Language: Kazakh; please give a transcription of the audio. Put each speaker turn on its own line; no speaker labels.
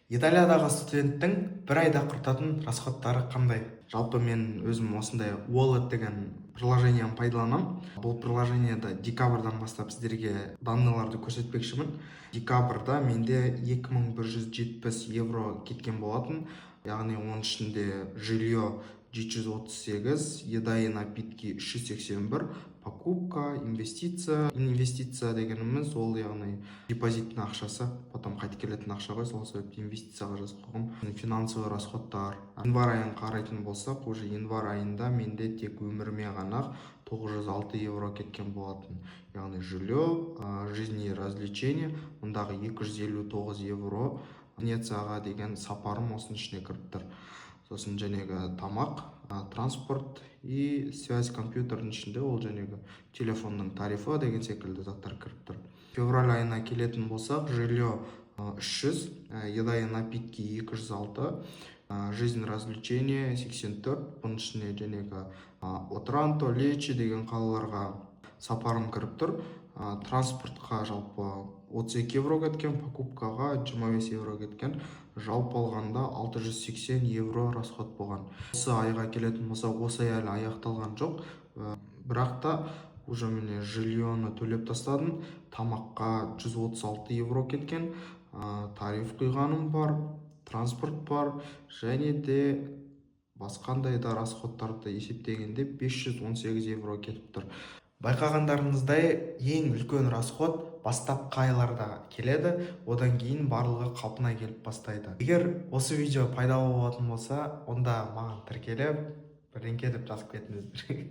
Италиядағы студенттің бір айда құртатын расходтары қандай? Жалпы мен өзім осындай Wallet деген приложениені пайдаланамын. Бұл приложениеда декабрьдан бастап сіздерге данныйларды көрсетпекшімін. Декабрьда менде 2170 евро кеткен болатын. Яғни оның ішінде жилье 738, еда и напитки 381, покупка, инвестиция дегеніміз ол яғни депозиттің ақшасы, потом қайтып келетін ақша ғой, сол себепті инвестицияға жазып қойғам. Финансовый расходтар. Январь айын қарайтын болсақ, уже январь айында менде тек өміріме ғана 906 евро кеткен болатын. Яғни жилье, жизни и развлечения, мұндағы 259 евро Венецияға деген сапарым осының ішіне кіріп тұр. Сосын жәнегі тамақ, транспорт и связь компьютердің ішінде ол жәнегі телефонның тарифы деген секілді заттар кіріп тұр. Февраль айына келетін болсақ, жилье 300, еда и напитки 206, жизнь развлечения 84, бұның ішіне жәнегі Отранто, Лечи деген қалаларға сапарым кіріп тұр. Транспортқа жалпы 32 евро кеткен, покупкаға 25 евро кеткен. Жалпы алғанда 680 евро расход болған. Осы айға келетін болса, осы ай әлі аяқталған жоқ. Бірақ та уже міне жильені төлеп тастадым. Тамаққа 136 евро кеткен. Тариф құйғаным бар, транспорт бар, және де басқандай да расходтарды есептегенде 518 евро кетіп тұр. Байқағандарыңыздай, ең үлкен расход бастапқы айларда келеді, одан кейін барлығы қалпына келіп бастайды. Егер осы видео пайдалы болатын болса, онда маған тіркеліп, бірдеңке деп жазып кетіңіздер.